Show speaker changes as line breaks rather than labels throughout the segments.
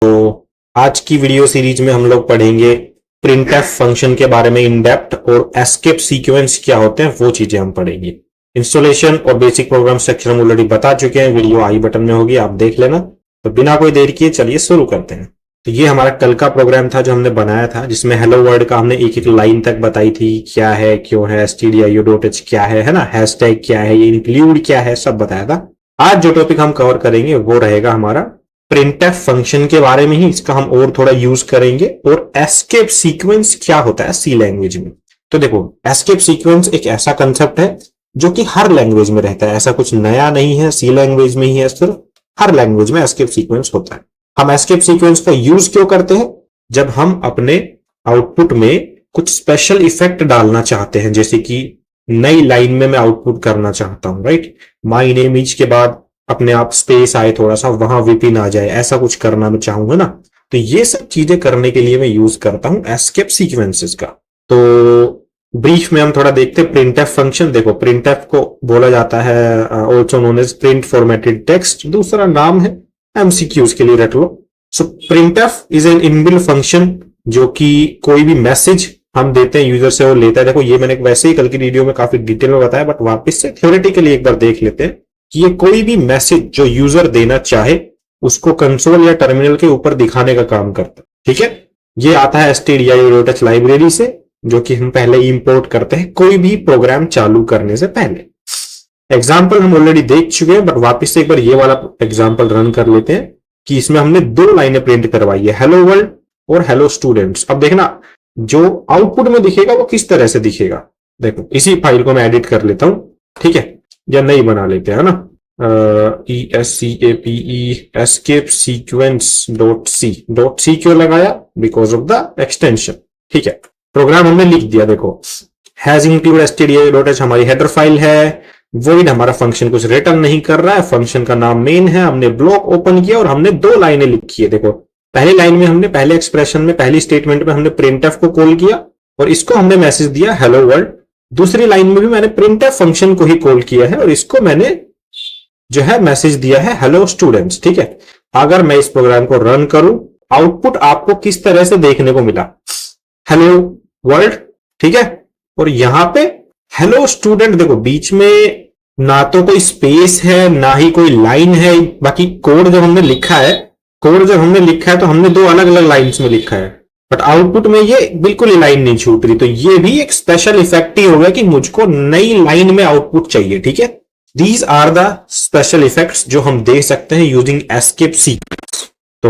तो आज की वीडियो सीरीज में हम लोग पढ़ेंगे प्रिंटफ फंक्शन के बारे में इन डेप्थ और एस्केप सीक्वेंस क्या होते हैं वो चीजें हम पढ़ेंगे। इंस्टॉलेशन और बेसिक प्रोग्राम स्ट्रक्चर हम ऑलरेडी बता चुके हैं, वीडियो आई बटन में होगी, आप देख लेना। तो बिना कोई देर किए चलिए शुरू करते हैं। तो ये हमारा कल का प्रोग्राम था जो हमने बनाया था, जिसमें हेलो वर्ल्ड का हमने एक एक लाइन तक बताई थी, क्या है, क्यों है, stdio.h क्या है ना, हैशटैग क्या है, ये इंक्लूड क्या है, सब बताया था। आज जो टॉपिक हम कवर करेंगे वो रहेगा हमारा प्रिंटफ फंक्शन के बारे में ही, इसका हम और थोड़ा यूज करेंगे, और एस्केप सीक्वेंस क्या होता है सी लैंग्वेज में। तो देखो, एस्केप सीक्वेंस एक ऐसा कंसेप्ट है जो कि हर लैंग्वेज में रहता है, ऐसा कुछ नया नहीं है, सी लैंग्वेज में ही है, सिर्फ हर लैंग्वेज में एस्केप सीक्वेंस होता है। हम एस्केप सीक्वेंस का यूज क्यों करते हैं? जब हम अपने आउटपुट में कुछ स्पेशल इफेक्ट डालना चाहते हैं, जैसे कि नई लाइन में मैं आउटपुट करना चाहता हूं, राइट, माय नेम इज के बाद अपने आप स्पेस आए, थोड़ा सा वहां विपिन आ जाए, ऐसा कुछ करना मैं चाहूंगा ना, तो ये सब चीजें करने के लिए मैं यूज करता हूं एस्केप सीक्वेंसेस का। तो ब्रीफ में हम थोड़ा देखते हैं प्रिंटफ फंक्शन। देखो, प्रिंटफ को बोला जाता है also known as print formatted text, दूसरा नाम है एमसीक्यूज के लिए रख लो। So printf is an inbuilt function जो कि कोई भी मैसेज हम देते हैं यूजर से वो लेता है। देखो, ये मैंने वैसे ही कल की वीडियो में काफी डिटेल में बताया, बट वापस से थ्योरेटिकली एक बार देख लेते हैं कि ये कोई भी मैसेज जो यूजर देना चाहे उसको कंसोल या टर्मिनल के ऊपर दिखाने का काम करता है। ठीक है, ये आता है stdio.h लाइब्रेरी से, जो कि हम पहले ही इंपोर्ट करते हैं कोई भी प्रोग्राम चालू करने से पहले। एग्जाम्पल हम ऑलरेडी देख चुके हैं, बट वापस से एक बार ये वाला एग्जाम्पल रन कर लेते हैं कि इसमें हमने दो लाइनें प्रिंट करवाई है, हेलो वर्ल्ड और हेलो स्टूडेंट्स। अब देखना, जो आउटपुट में दिखेगा वो किस तरह से दिखेगा। देखो, इसी फाइल को मैं एडिट कर लेता हूं, ठीक है, या नई बना लेते हैं ना, escape sequence .c क्यों लगाया? Because of the extension. ठीक है, प्रोग्राम हमने लिख दिया। देखो, हैज इंक्लूड stdio.h हमारी हेडर फाइल है, वॉइड हमारा फंक्शन कुछ रिटर्न नहीं कर रहा है, फंक्शन का नाम मेन है, हमने ब्लॉक ओपन किया और हमने दो लाइनें लिखी है। देखो, पहली लाइन में हमने पहले एक्सप्रेशन में पहली स्टेटमेंट में हमने प्रिंटफ को कॉल किया और इसको हमने मैसेज दिया हेलो वर्ल्ड। दूसरी लाइन में भी मैंने प्रिंटफ फंक्शन को ही कॉल किया है और इसको मैंने जो है मैसेज दिया है हेलो स्टूडेंट्स। ठीक है, अगर मैं इस प्रोग्राम को रन करूं, आउटपुट आपको किस तरह से देखने को मिला? हेलो वर्ल्ड, ठीक है, और यहां पे हेलो स्टूडेंट। देखो, बीच में ना तो कोई स्पेस है ना ही कोई लाइन है, बाकी कोड जब हमने लिखा है तो हमने दो अलग अलग लाइंस में लिखा है, बट आउटपुट में ये बिल्कुल ही लाइन नहीं छूट रही। तो ये भी एक स्पेशल इफेक्ट ही होगा कि मुझको नई लाइन में आउटपुट चाहिए। ठीक है, these are the special effects जो हम दे सकते हैं यूजिंग एस्केप सीक्वेंस। तो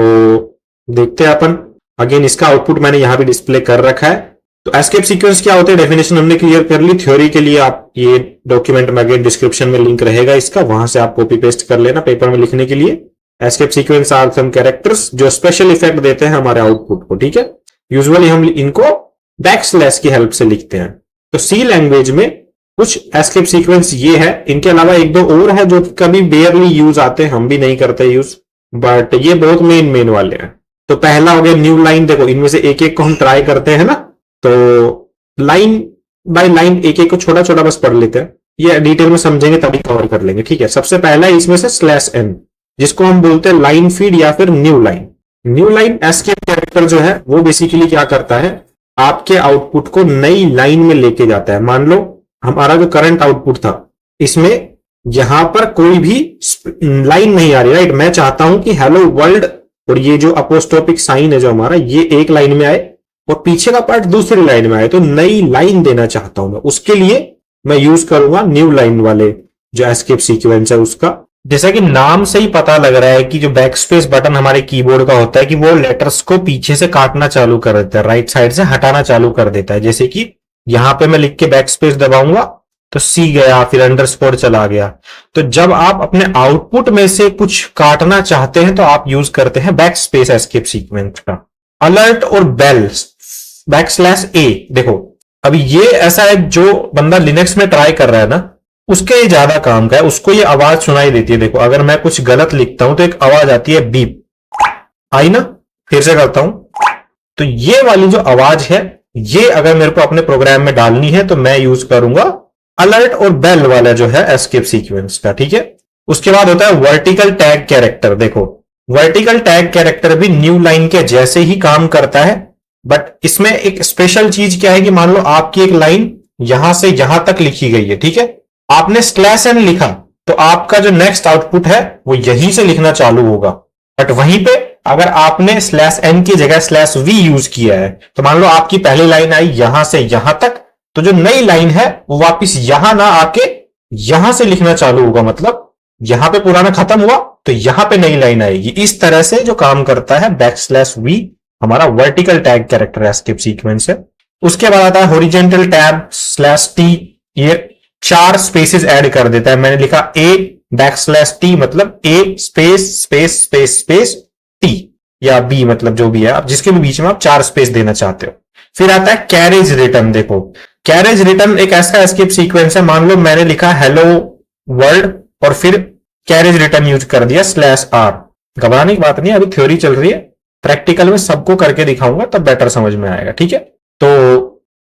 देखते हैं अपन, अगेन इसका आउटपुट मैंने यहां भी डिस्प्ले कर रखा है। तो एस्केप सीक्वेंस क्या होते हैं, डेफिनेशन हमने क्लियर कर ली। थ्योरी के लिए आप ये डॉक्यूमेंट में अगेन डिस्क्रिप्शन में लिंक रहेगा इसका, वहां से आप कॉपी पेस्ट कर लेना पेपर में लिखने के लिए। Escape sequence are some characters जो स्पेशल इफेक्ट देते हैं हमारे आउटपुट को। ठीक है, यूजुअली हम इनको बैकस्लैश की हेल्प से लिखते हैं। तो सी लैंग्वेज में कुछ एस्केप सीक्वेंस ये है, इनके अलावा एक दो और है जो कभी बेयरली यूज आते हैं, हम भी नहीं करते यूज, बट ये बहुत मेन वाले हैं। तो पहला हो गया न्यू लाइन। देखो, इनमें से एक एक को हम ट्राई करते हैं ना, तो लाइन बाय लाइन एक एक को छोटा छोटा बस पढ़ लेते हैं, ये डिटेल में समझेंगे तभी कवर कर लेंगे। ठीक है, सबसे पहला है इसमें से /n, जिसको हम बोलते हैं लाइन फीड या फिर new line. New line escape character जो है वो बेसिकली क्या करता है, आपके आउटपुट को नई लाइन में लेके जाता है। मान लो हमारा जो करंट आउटपुट था, इसमें यहां पर कोई भी लाइन नहीं आ रही, राइट, मैं चाहता हूं कि हेलो वर्ल्ड और ये जो अपोस्ट्रोफिक साइन है जो हमारा, ये एक लाइन में आए और पीछे का पार्ट दूसरी लाइन में आए, तो नई लाइन देना चाहता हूं मैं, उसके लिए मैं यूज करूंगा न्यू लाइन वाले जो एस्केप सीक्वेंस है उसका। जैसा कि नाम से ही पता लग रहा है कि जो बैकस्पेस बटन हमारे कीबोर्ड का होता है कि वो लेटर्स को पीछे से काटना चालू कर देता है, राइट साइड से हटाना चालू कर देता है। जैसे कि यहां पे मैं लिख के बैकस्पेस दबाऊंगा तो सी गया, फिर अंडरस्कोर चला गया। तो जब आप अपने आउटपुट में से कुछ काटना चाहते हैं तो आप यूज करते हैं बैकस्पेस एस्केप सीक्वेंस का। अलर्ट और बेल /a। देखो, अभी ये ऐसा है, जो बंदा लिनक्स में ट्राई कर रहा है ना, उसके ये ज्यादा काम का है, उसको ये आवाज सुनाई देती है। देखो, अगर मैं कुछ गलत लिखता हूं तो एक आवाज आती है बीप, आई ना, फिर से करता हूं तो ये वाली जो आवाज है, ये अगर मेरे को अपने प्रोग्राम में डालनी है तो मैं यूज करूंगा अलर्ट और बेल वाला जो है एस्केप सीक्वेंस का। ठीक है, उसके बाद होता है वर्टिकल टैग कैरेक्टर। देखो, वर्टिकल टैग कैरेक्टर भी न्यू लाइन के जैसे ही काम करता है, बट इसमें एक स्पेशल चीज क्या है कि मान लो आपकी एक लाइन यहां से यहां तक लिखी गई है, ठीक है, आपने स्लैश एन लिखा तो आपका जो नेक्स्ट आउटपुट है वो यहीं से लिखना चालू होगा। बट वहीं पे अगर आपने स्लैश एन की जगह स्लैश वी यूज किया है तो मान लो आपकी पहली लाइन आई यहां से यहां तक, तो जो नई लाइन है वो वापिस यहां ना आके यहां से लिखना चालू होगा, मतलब यहां पे पुराना खत्म हुआ तो यहां पे नई लाइन आएगी। इस तरह से जो काम करता है बैक स्लैश वी हमारा vertical tag character escape sequence है। उसके बाद आता है हॉरिजॉन्टल टैब स्लैश टी, ये 4 स्पेसेस ऐड कर देता है। मैंने लिखा ए बैक स्लैश टी मतलब a space space space space T, या बी मतलब जो भी है, आप जिसके भी बीच में आप 4 स्पेस देना चाहते हो। फिर आता है कैरेज रिटर्न। देखो कैरेज रिटर्न एक ऐसा एस्केप सीक्वेंस है, मान लो मैंने लिखा हेलो वर्ल्ड और फिर कैरेज रिटर्न यूज कर दिया स्लैश आर। घबराने की बात नहीं, अभी थ्योरी चल रही है, प्रैक्टिकल में सबको करके दिखाऊंगा तब बेटर समझ में आएगा, ठीक है। तो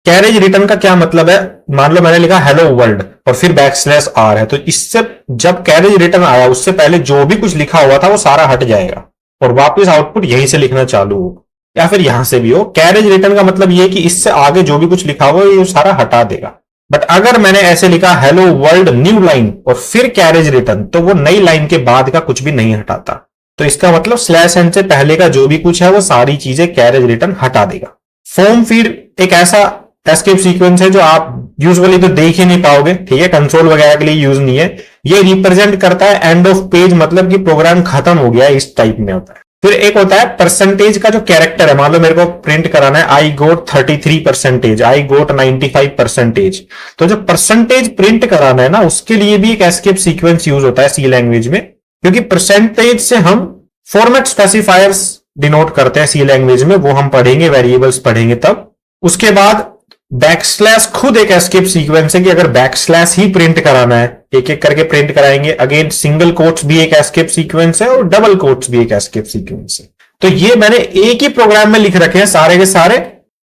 कैरेज रिटर्न का क्या मतलब है, मान लो मैंने लिखा हेलो वर्ल्ड और फिर बैक स्लैश आर है, तो इससे जब कैरेज रिटर्न आया उससे पहले जो भी कुछ लिखा हुआ था वो सारा हट जाएगा और वापस आउटपुट यहीं से लिखना चालू हो या फिर यहां से भी हो। कैरेज रिटर्न का मतलब ये कि इससे आगे जो भी कुछ लिखा हुआ ये सारा हटा देगा। बट अगर मैंने ऐसे लिखा हेलो वर्ल्ड न्यू लाइन और फिर कैरेज रिटर्न, तो वो नई लाइन के बाद का कुछ भी नहीं हटाता। तो इसका मतलब स्लैश एन से पहले का जो भी कुछ है वो सारी चीजें कैरेज रिटर्न हटा देगा। फॉर्म फीड एक ऐसा एस्केप सीक्वेंस है जो आप यूजुअली तो देख ही नहीं पाओगे, ठीक है, कंसोल वगैरह के लिए यूज नहीं है। ये रिप्रेजेंट करता है एंड ऑफ पेज, मतलब कि प्रोग्राम खत्म हो गया, इस टाइप में होता है। फिर एक होता है परसेंटेज का जो कैरेक्टर है, मान लो मेरे को प्रिंट कराना है आई गोट 33%, आई गोट 95%, तो जो परसेंटेज प्रिंट कराना है ना उसके लिए भी एक एस्केप सीक्वेंस यूज होता है सी लैंग्वेज में, क्योंकि परसेंटेज से हम फॉर्मेट स्पेसिफायर्स डिनोट करते हैं सी लैंग्वेज में, वो हम पढ़ेंगे, वेरिएबल्स पढ़ेंगे तब। उसके बाद बैकस्लैश खुद एक एस्केप सीक्वेंस है कि अगर बैकस्लैश ही प्रिंट कराना है, एक एक करके प्रिंट कराएंगे। अगेन सिंगल कोट्स भी एक एस्केप सीक्वेंस है और डबल कोट्स भी एक एस्केप सीक्वेंस है। तो ये मैंने एक ही प्रोग्राम में लिख रखे हैं सारे के सारे।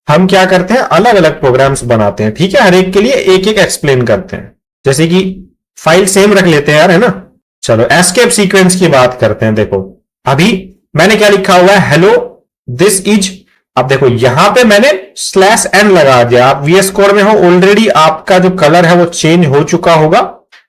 हम क्या करते हैं, अलग अलग प्रोग्राम्स बनाते हैं, ठीक है, हर एक के लिए एक एक एक्सप्लेन करते हैं, जैसे कि फाइल सेम रख लेते हैं यार, है ना। चलो एस्केप सीक्वेंस की बात करते हैं। देखो अभी मैंने क्या लिखा हुआ है, हेलो दिस इज, अब देखो यहां पे मैंने स्लैश एन लगा दिया। आप वीएस कोड में हो ऑलरेडी, आपका जो कलर है वो चेंज हो चुका होगा,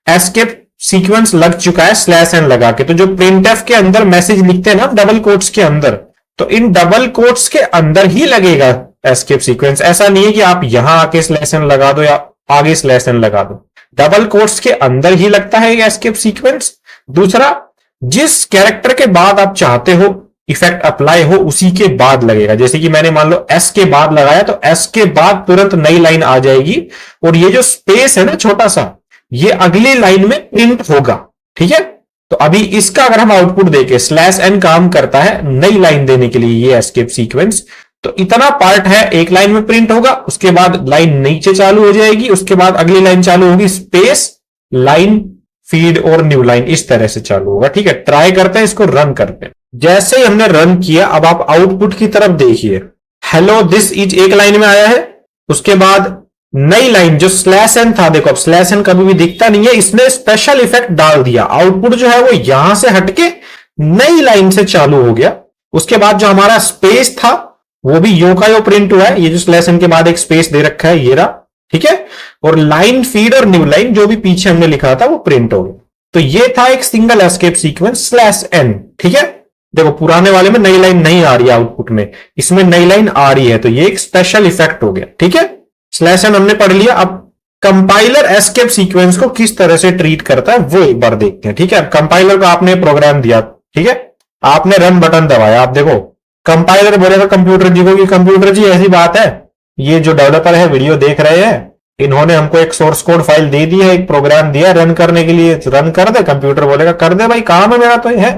एस्केप सीक्वेंस लग चुका है स्लैश एन लगा के। तो जो प्रिंटएफ के अंदर मैसेज लिखते हैं ना डबल कोट्स के अंदर, तो इन डबल कोट्स के अंदर ही लगेगा एस्केप सीक्वेंस। ऐसा नहीं है कि आप यहां आके स्लैश एन लगा दो या आगे स्लैश एन लगा दो, डबल कोट्स के अंदर ही लगता है एस्केप सीक्वेंस। दूसरा, जिस कैरेक्टर के बाद आप चाहते हो इफेक्ट अप्लाई हो उसी के बाद लगेगा। जैसे कि मैंने मान लो एस के बाद लगाया तो एस के बाद तुरंत नई लाइन आ जाएगी और ये जो स्पेस है ना छोटा सा, ये अगली लाइन में प्रिंट होगा, ठीक है। तो अभी इसका अगर हम आउटपुट देखें, स्लैश एन काम करता है नई लाइन देने के लिए, ये एस्केप सीक्वेंस। तो इतना पार्ट है, एक लाइन में प्रिंट होगा, उसके बाद लाइन नीचे चालू हो जाएगी, उसके बाद अगली लाइन चालू होगी, स्पेस लाइन फीड और न्यू लाइन, इस तरह से चालू होगा, ठीक है। ट्राई करते हैं, इसको रन करते हैं। जैसे ही हमने रन किया, अब आप आउटपुट की तरफ देखिए, हेलो दिस इज एक लाइन में आया है, उसके बाद नई लाइन जो स्लैश एन था, देखो अब स्लैश एन कभी भी दिखता नहीं है, इसने स्पेशल इफेक्ट डाल दिया, आउटपुट जो है वो यहां से हटके नई लाइन से चालू हो गया। उसके बाद जो हमारा स्पेस था वो भी यो का यो प्रिंट हुआ है, ये जो स्लैश एन के बाद एक स्पेस दे रखा है ये रहा, ठीक है। और लाइन फीड और न्यू लाइन जो भी पीछे हमने लिखा था वो प्रिंट हो गया। तो ये था एक single escape sequence slash N, ठीक है। देखो पुराने वाले में नई लाइन नहीं आ रही है आउटपुट में, इसमें नई लाइन आ रही है, तो ये एक स्पेशल इफेक्ट हो गया, ठीक है। स्लैश एन हमने पढ़ लिया। अब कंपाइलर एस्केप सीक्वेंस को किस तरह से ट्रीट करता है वो एक बार देखते हैं, ठीक है। कंपाइलर को आपने प्रोग्राम दिया, ठीक है, आपने रन बटन दबाया, आप देखो कंपाइलर बोलेगा कंप्यूटर जी को कि कंप्यूटर जी ऐसी बात है, ये जो डेवलपर है वीडियो देख रहे हैं, इन्होंने हमको एक सोर्स कोड फाइल दे दी है, एक प्रोग्राम दिया रन करने के लिए, रन कर दे। कंप्यूटर बोलेगा कर दे भाई, काम है मेरा तो ये है।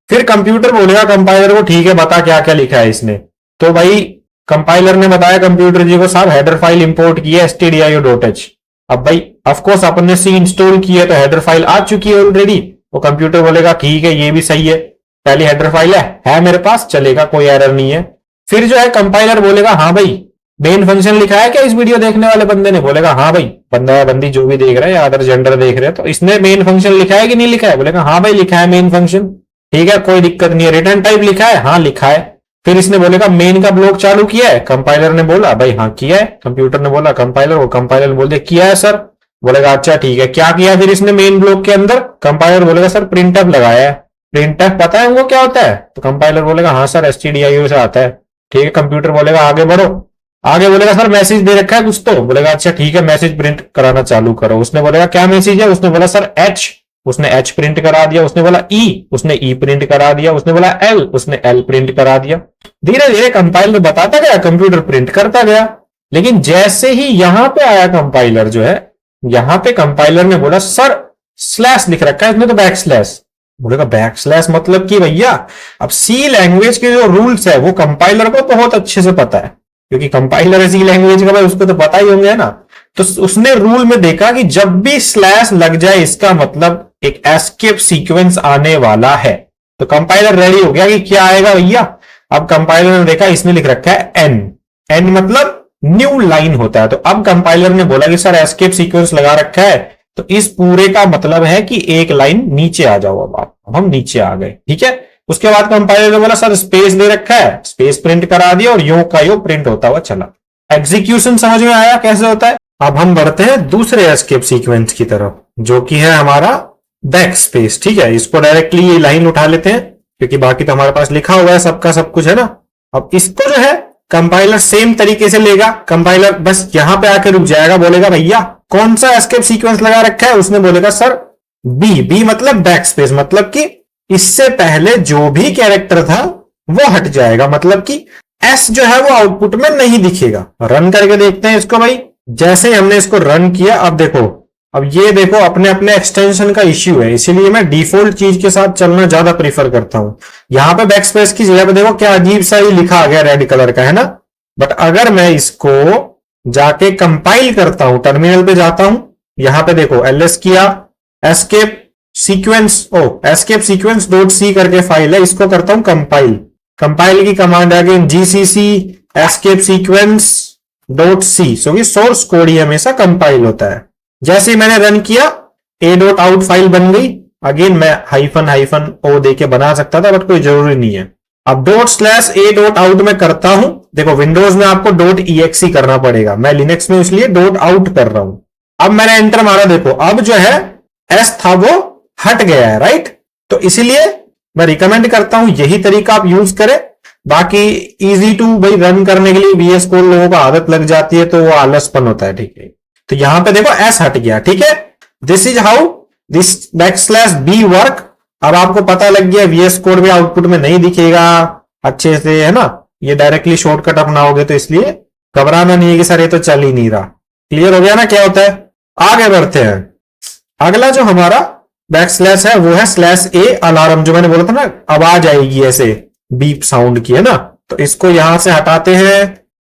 फिर कंप्यूटर बोलेगा कंपाइलर को, ठीक है बता क्या क्या लिखा है इसने। तो भाई कंपाइलर ने बताया कंप्यूटर जी को, साहब हेडर फाइल इंपोर्ट की है stdio.h। अब भाई ऑफकोर्स अपन ने सी इंस्टॉल की है तो हेडर फाइल आ चुकी है ऑलरेडी। वो कंप्यूटर बोलेगा ठीक है ये भी सही है, पहली हेडर फाइल है मेरे पास, चलेगा, कोई एरर नहीं है। फिर जो है कंपाइलर बोलेगा हाँ भाई मेन फंक्शन लिखा है क्या इस वीडियो देखने वाले बंदे ने, बोलेगा हाँ भाई, बंदा बंदी जो भी देख रहा है, अदर जेंडर देख रहे हैं, तो इसने मेन फंक्शन लिखा है कि नहीं लिखा है, बोलेगा हाँ भाई लिखा है मेन फंक्शन, ठीक है, कोई दिक्कत नहीं है। रिटर्न टाइप लिखा है, हाँ लिखा है। फिर इसने बोलेगा मेन का ब्लॉक चालू किया है, कंपाइलर ने बोला भाई हाँ किया है, कंप्यूटर ने बोला कंपाइलर, वो कंपाइलर बोल दिया किया है सर, बोलेगा अच्छा ठीक है। क्या किया फिर इसने मेन ब्लॉक के अंदर, कंपाइलर बोलेगा सर प्रिंट एफ लगाया है। प्रिंट एफ पता है वो क्या होता है, तो कंपाइलर बोलेगा हाँ सर stdio से आता है। ठीक है, कंप्यूटर बोलेगा आगे बढ़ो, आगे बोलेगा सर मैसेज दे रखा है कुछ, तो बोलेगा अच्छा ठीक है मैसेज प्रिंट कराना चालू करो। उसने बोलेगा क्या मैसेज है, उसने बोला सर एच, उसने एच प्रिंट करा दिया। उसने बोला ई, उसने ई प्रिंट करा दिया। उसने बोला एल, उसने एल प्रिंट करा दिया। धीरे धीरे कंपाइलर बताता गया, कंप्यूटर प्रिंट करता गया। लेकिन जैसे ही यहां पे आया कंपाइलर जो है, यहां पे कंपाइलर ने बोला सर स्लैश लिख रखा है इसमें तो बैक स्लैश। बोलेगा बैक स्लैश मतलब कि भैया अब सी लैंग्वेज के जो रूल्स है वो कंपाइलर को बहुत अच्छे से पता है, क्योंकि कंपाइलर है सी लैंग्वेज का, भाई उसको तो पता ही होंगे ना। तो उसने रूल में देखा कि जब भी स्लैश लग जाए इसका मतलब एक एस्केप सीक्वेंस आने वाला है। तो कंपाइलर रेडी हो गया कि क्या आएगा भैया। अब कंपाइलर ने देखा इसने लिख रखा है एन, एन मतलब न्यू लाइन होता है। तो अब कंपाइलर ने बोला कि सर एस्केप सीक्वेंस लगा रखा है, तो इस पूरे का मतलब है कि एक लाइन नीचे आ जाओ। अब हम नीचे आ गए, ठीक है। उसके बाद कंपाइलर ने बोला सर स्पेस दे रखा है, स्पेस प्रिंट करा दिया और यो का यो प्रिंट होता हुआ चला। एग्जीक्यूशन समझ में आया कैसे होता है। अब हम बढ़ते हैं दूसरे एस्केप सीक्वेंस की तरफ, जो कि है हमारा बैक स्पेस। ठीक है, इसको डायरेक्टली ये लाइन उठा लेते हैं, क्योंकि बाकी तो हमारे पास लिखा हुआ है सबका सब कुछ है ना। अब इसको जो है कंपाइलर सेम तरीके से लेगा। कंपाइलर बस यहां पे आके रुक जाएगा, बोलेगा भैया कौन सा एस्केप सीक्वेंस लगा रखा है। उसने बोलेगा सर बी, बी मतलब बैक स्पेस, मतलब कि इससे पहले जो भी कैरेक्टर था वो हट जाएगा, मतलब कि एस जो है वो आउटपुट में नहीं दिखेगा। रन करके देखते हैं इसको भाई। जैसे ही हमने इसको रन किया, अब देखो, अब ये देखो अपने अपने एक्सटेंशन का इश्यू है, इसीलिए मैं डिफॉल्ट चीज के साथ चलना ज्यादा प्रीफर करता हूं। यहां पे बैक स्पेस की जगह पे देखो क्या अजीब सा ही लिखा आ गया रेड कलर का, है ना। बट अगर मैं इसको जाके कंपाइल करता हूं, टर्मिनल पे जाता हूं, यहां पे देखो एलएस किया, escape sequence, escape sequence dot C करके फाइल है, इसको करता हूं कंपाइल। कंपाइल की कमांड है again GCC escape sequence dot C, so source code ही हमेशा कंपाइल होता है। जैसे ही मैंने रन किया ए डॉट आउट फाइल बन गई। अगेन मैं हाइफन हाइफन ओ देके बना सकता था, बट कोई जरूरी नहीं है। अब dot slash A dot out में करता हूं, देखो विंडोज में आपको डॉट EXE करना पड़ेगा, मैं लिनक्स में इसलिए डॉट आउट कर रहा हूं। अब मैंने एंटर मारा, देखो अब जो है एस था वो हट गया है, राइट। तो इसीलिए मैं रिकमेंड करता हूं यही तरीका आप यूज करें। बाकी इजी टू भाई रन करने के लिए VS कोड लोगों को आदत लग जाती है तो वो आलसपन होता है, ठीक है। तो यहां पे देखो एस हट गया, ठीक है। This is how this backslash B work. अब आपको पता लग गया VS कोड भी आउटपुट में नहीं दिखेगा अच्छे से, है ना। ये डायरेक्टली शॉर्टकट अपनाओगे तो इसलिए घबराना नहीं है कि सर ये तो चल ही नहीं रहा। क्लियर हो गया ना क्या होता है। आगे बढ़ते हैं। अगला जो हमारा बैकस्लैश है वो है स्लैश ए अलार्म, जो मैंने बोला था ना आवाज आएगी ऐसे बीप साउंड की, है ना। तो इसको यहां से हटाते हैं,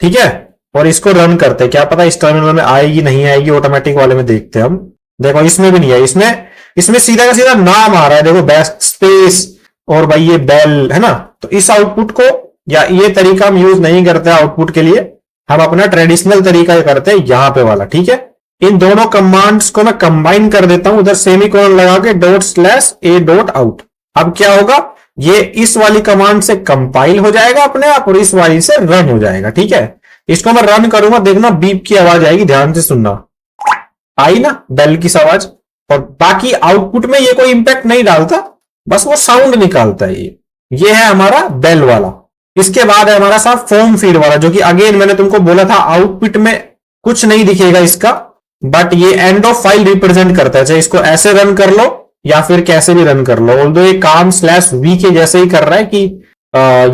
ठीक है, और इसको रन करते हैं। क्या पता इस टर्मिनल में आएगी नहीं आएगी, ऑटोमेटिक वाले में देखते हैं हम। देखो इसमें भी नहीं है, इसमें सीधा का सीधा नाम आ रहा है, देखो बैक स्पेस और भाई ये बेल, है ना। तो इस आउटपुट को या ये तरीका हम यूज नहीं करते आउटपुट के लिए, हम अपना ट्रेडिशनल तरीका करते हैं यहां पे वाला, ठीक है। इन दोनों कमांड्स को मैं कंबाइन कर देता हूं, उधर सेमीकोलन लगा के dot slash A dot out. अब क्या होगा, ये इस वाली कमांड से कंपाइल हो जाएगा अपने आप और इस वाली से रन हो जाएगा, ठीक है। इसको मैं रन करूंगा, देखना बीप की आवाज आएगी, ध्यान से सुनना। आई ना बेल की आवाज। और बाकी आउटपुट में ये कोई इंपैक्ट नहीं डालता, बस वो साउंड निकालता है। ये है हमारा बेल वाला। इसके बाद है हमारा साथ फॉर्म फीड वाला, जो कि अगेन मैंने तुमको बोला था आउटपुट में कुछ नहीं दिखेगा इसका, बट ये एंड ऑफ फाइल रिप्रेजेंट करता है। चाहे इसको ऐसे रन कर लो या फिर कैसे भी रन कर लो। ऑल्दो ये काम स्लैश वी के जैसे ही कर रहा है कि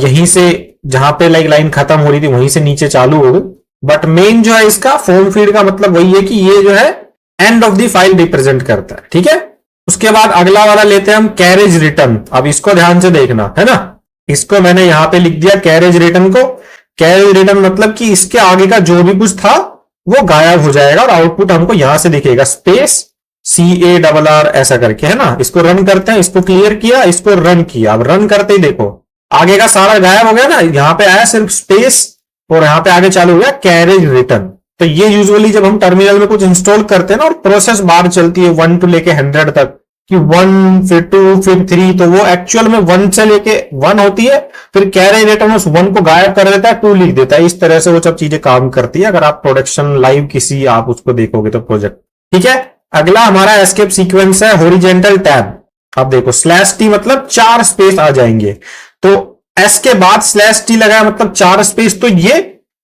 यहीं से जहां पे लाइन खत्म हो रही थी वहीं से नीचे चालू हो गई, बट मेन जो है इसका फॉर्म फीड का मतलब वही है कि ये जो है end of the file represent करता है, ठीक है। उसके बाद अगला वाला लेते हैं हम कैरेज रिटर्न। अब इसको ध्यान से देखना, है ना। इसको मैंने यहां पे लिख दिया कैरेज रिटर्न को। कैरेज रिटर्न मतलब कि इसके आगे का जो भी कुछ था वो गायब हो जाएगा और आउटपुट हमको यहां से दिखेगा, स्पेस CARR ऐसा करके, है ना। इसको रन करते हैं, इसको क्लियर किया, इसको रन किया। अब रन करते ही देखो आगे का सारा गायब हो गया ना, यहां पे आया सिर्फ स्पेस और यहां पे आगे चालू हो गया कैरेज रिटर्न। तो ये यूजुअली जब हम टर्मिनल में कुछ इंस्टॉल करते हैं ना और प्रोसेस बार चलती है 1 to लेके 100 तक, कि 1 फिर 2 फिर 3, तो वो एक्चुअल में 1 से लेके 1 होती है, फिर कैरी रिटर्न उस 1 को गायब कर देता है, 2 लिख देता है। इस तरह से वो सब चीजें काम करती है अगर आप प्रोडक्शन लाइव किसी आप उसको देखोगे तो प्रोजेक्ट। ठीक है, अगला हमारा एस्केप सीक्वेंस है हॉरिजॉन्टल टैब। अब देखो /t मतलब 4 स्पेस आ जाएंगे, तो एस के बाद /t लगाया मतलब 4 स्पेस, तो ये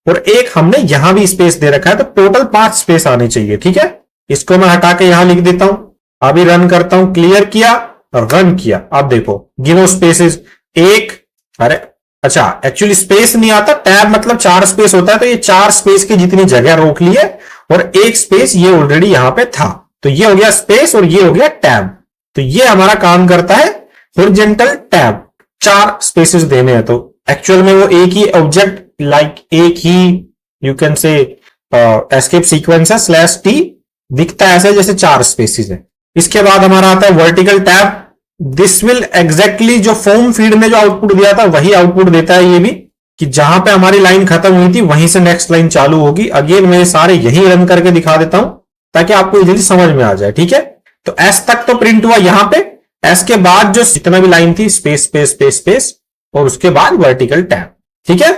और एक हमने यहां भी स्पेस दे रखा है, तो टोटल 5 स्पेस आने चाहिए। ठीक है, इसको मैं हटा के यहां लिख देता हूं। अभी रन करता हूं, क्लियर किया और रन किया। अब देखो गिनो स्पेसेस, एक, अरे अच्छा एक्चुअली स्पेस नहीं आता, टैब मतलब 4 स्पेस होता है, तो ये 4 स्पेस की जितनी जगह रोक ली है और एक स्पेस ये ऑलरेडी यहां पे था, तो ये हो गया स्पेस और ये हो गया टैब। तो ये हमारा काम करता है हॉरिजॉन्टल टैब, 4 स्पेसेस देने हैं। तो एक्चुअल में वो एक ही ऑब्जेक्ट लाइक एक ही you can say escape sequence है /t, दिखता है ऐसे जैसे 4 स्पेसेस है। इसके बाद हमारा आता है vertical tab. This will exactly जो फॉर्म फीड ने जो आउटपुट दिया था वही आउटपुट देता है ये भी, कि जहां पे हमारी लाइन खत्म हुई थी वहीं से नेक्स्ट लाइन चालू होगी। अगेन मैं सारे यही रन करके दिखा देता हूं ताकि आपको इजीली समझ में आ जाए। ठीक है, तो एस तक तो प्रिंट हुआ यहां पे, एस के बाद जो जितना भी लाइन थी स्पेस स्पेस स्पेस स्पेस और उसके बाद वर्टिकल टैब। ठीक है,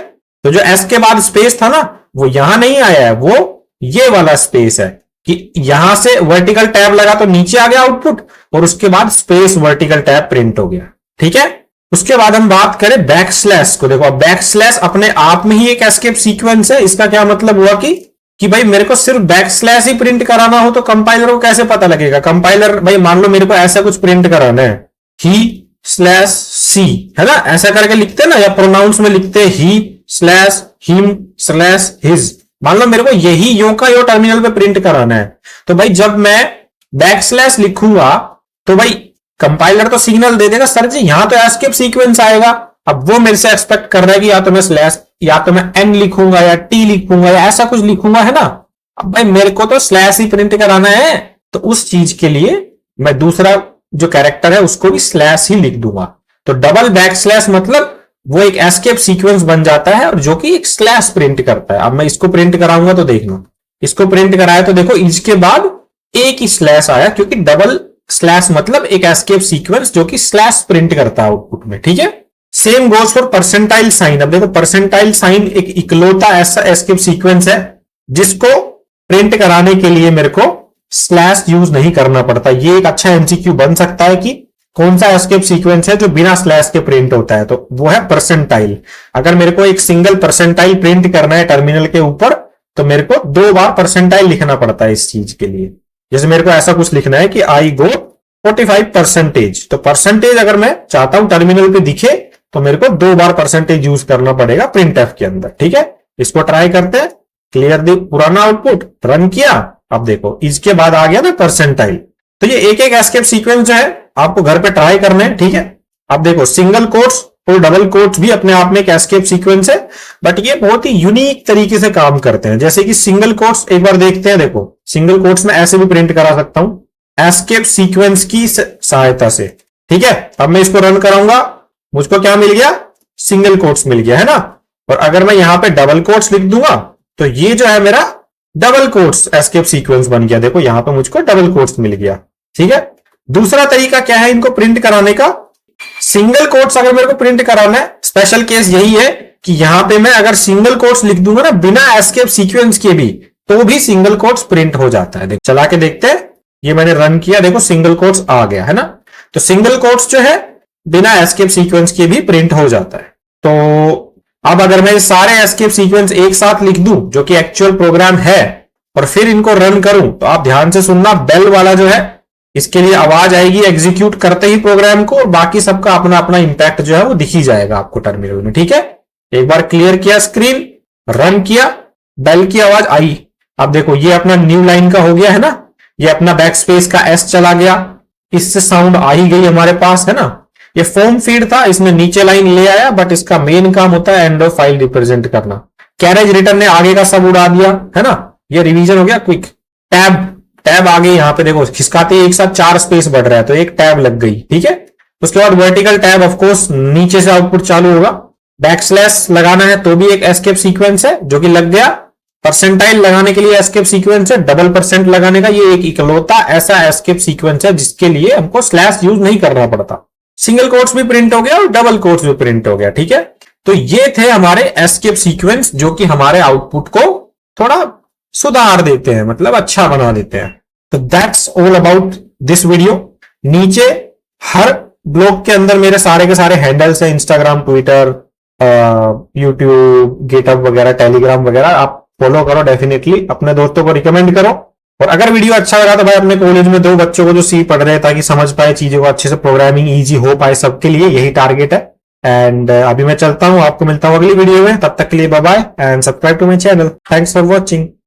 तो जो एस के बाद स्पेस था ना वो यहां नहीं आया है, वो ये वाला स्पेस है कि यहां से वर्टिकल टैब लगा तो नीचे आ गया आउटपुट और उसके बाद स्पेस वर्टिकल टैब प्रिंट हो गया। ठीक है, उसके बाद हम बात करें बैकस्लैश को। देखो बैकस्लैश अपने आप में ही एक एस्केप सीक्वेंस है। इसका क्या मतलब हुआ कि भाई मेरे को सिर्फ बैकस्लैश ही प्रिंट कराना हो तो कंपाइलर को कैसे पता लगेगा? कंपाइलर भाई मान लो मेरे को ऐसा कुछ प्रिंट कराना है, he/c है ना, ऐसा करके लिखते हैं ना, या प्रोनाउंस में लिखते हैं he/him/his। मान लो मेरे को यही यो का यो टर्मिनल पे प्रिंट कराना है, तो भाई जब मैं बैकस्लैश लिखूंगा तो भाई कंपाइलर तो सिग्नल दे देगा सर जी यहां तो एस्केप सीक्वेंस आएगा। अब वो मेरे से एक्सपेक्ट कर रहा है कि या तो मैं स्लैश या तो मैं n लिखूंगा या t लिखूंगा या ऐसा कुछ लिखूंगा, है ना। अब भाई मेरे को तो स्लैश ही प्रिंट कराना है, तो उस चीज के लिए मैं दूसरा जो कैरेक्टर है उसको भी स्लैश ही लिख दूंगा। तो डबल बैकस्लैश मतलब वो एक एस्केप सीक्वेंस बन जाता है और जो कि एक स्लैश प्रिंट करता है। अब मैं इसको प्रिंट कराऊंगा तो देखना, इसको प्रिंट कराया तो देखो इसके बाद एक ही स्लैश आया, क्योंकि डबल स्लैश मतलब एक एस्केप सीक्वेंस जो कि स्लैश प्रिंट करता है आउटपुट में। ठीक है, same goes for percentile sign. अब देखो परसेंटाइल साइन एक इकलौता ऐसा एस्केप सीक्वेंस है जिसको प्रिंट कराने के लिए मेरे को स्लैश यूज नहीं करना पड़ता। ये एक अच्छा एमसीक्यू बन सकता है कि कौन सा एस्केप सीक्वेंस है जो बिना स्लैश के प्रिंट होता है, तो वो है परसेंटाइल। अगर मेरे को एक सिंगल परसेंटाइल प्रिंट करना है टर्मिनल के ऊपर तो मेरे को 2 बार परसेंटाइल लिखना पड़ता है इस चीज के लिए। जैसे मेरे को ऐसा कुछ लिखना है कि आई गो 45%, तो परसेंटेज अगर मैं चाहता हूं टर्मिनल पे दिखे तो मेरे को 2 बार परसेंटेज यूज करना पड़ेगा प्रिंट एफ के अंदर। ठीक है, इसको ट्राई करते हैं। क्लियर द पुराना आउटपुट, रन किया। अब देखो इसके बाद आ गया ना परसेंटाइल। तो ये एक एक एस्केप सीक्वेंस जो है आपको घर पे ट्राई करने हैं। ठीक है, अब देखो सिंगल कोट्स और डबल कोट्स भी अपने आप में एक एस्केप सीक्वेंस है, बट ये बहुत ही यूनिक तरीके से काम करते हैं। जैसे कि सिंगल कोट्स एक बार देखते हैं। देखो सिंगल कोट्स में ऐसे भी प्रिंट करा सकता हूं एस्केप सीक्वेंस की सहायता से। ठीक है, अब मैं इसको रन कराऊंगा, मुझको क्या मिल गया? सिंगल कोट्स मिल गया, है ना। और अगर मैं यहां पे डबल कोट्स लिख दूंगा तो ये जो है मेरा डबल कोट्स एस्केप सीक्वेंस बन गया। देखो यहां पे मुझको डबल कोट्स मिल गया। ठीक है, दूसरा तरीका क्या है इनको प्रिंट कराने का? सिंगल कोट्स अगर मेरे को प्रिंट कराना है, स्पेशल केस यही है कि यहां पे मैं अगर सिंगल कोट्स लिख दूंगा ना बिना एस्केप सीक्वेंस के भी, तो भी सिंगल कोट्स प्रिंट हो जाता है। चला के देखते हैं। ये मैंने रन किया, देखो सिंगल कोट्स आ गया, है ना। तो सिंगल कोट्स जो है बिना एस्केप सीक्वेंस के भी प्रिंट हो जाता है। तो अब अगर मैं सारे एस्केप सीक्वेंस एक साथ लिख दूं जो कि एक्चुअल प्रोग्राम है और फिर इनको रन करूं, तो आप ध्यान से सुनना, बेल वाला जो है इसके लिए आवाज आएगी एग्जीक्यूट करते ही प्रोग्राम को, और बाकी सबका अपना अपना इंपैक्ट जो है वो दिख ही जाएगा आपको टर्मिनल में। ठीक है, एक बार क्लियर किया स्क्रीन, रन किया, बेल की आवाज आई। अब देखो ये अपना न्यू लाइन का हो गया, है ना। ये अपना बैक स्पेस का एस चला गया, इससे साउंड आ ही गई हमारे पास, है ना। ये फॉर्म फीड था, इसमें नीचे लाइन ले आया, बट इसका मेन काम होता है एंड ऑफ फाइल रिप्रेजेंट करना। कैरेज रिटर्न ने आगे का सब उड़ा दिया, है ना। ये रिवीजन हो गया क्विक। टैब आ गई, यहां पे देखो खिसकाते एक साथ 4 स्पेस बढ़ रहा है तो एक टैब लग गई। ठीक है, उसके बाद वर्टिकल टैब, ऑफ कोर्स नीचे से आउटपुट चालू होगा। बैकस्लैश लगाना है तो भी एक एस्केप सीक्वेंस है जो कि लग गया। परसेंटाइल लगाने के लिए एस्केप सीक्वेंस है, डबल परसेंट लगाने का ये एक इकलौता ऐसा एस्केप सीक्वेंस है जिसके लिए हमको स्लैश यूज नहीं करना पड़ता। सिंगल कोट्स भी प्रिंट हो गया और डबल कोट्स भी प्रिंट हो गया, ठीक है। तो ये थे हमारे एस्केप सीक्वेंस जो कि हमारे आउटपुट को थोड़ा सुधार देते हैं, मतलब अच्छा बना देते हैं। तो that's all about this video. नीचे हर ब्लॉग के अंदर मेरे सारे के सारे हैंडल्स हैं, इंस्टाग्राम, ट्विटर, यूट्यूब, गिटहब वगैरह, टेलीग्राम वगैरह, आप फॉलो करो डेफिनेटली, अपने दोस्तों को रिकमेंड करो। और अगर वीडियो अच्छा लगा तो भाई अपने कॉलेज में दो बच्चों को जो सी पढ़ रहे हैं ताकि समझ पाए चीजों को अच्छे से, प्रोग्रामिंग इजी हो पाए सबके लिए, यही टारगेट है। एंड अभी मैं चलता हूं, आपको मिलता हूं अगली वीडियो में, तब तक के लिए bye bye and subscribe to my channel. Thanks for watching.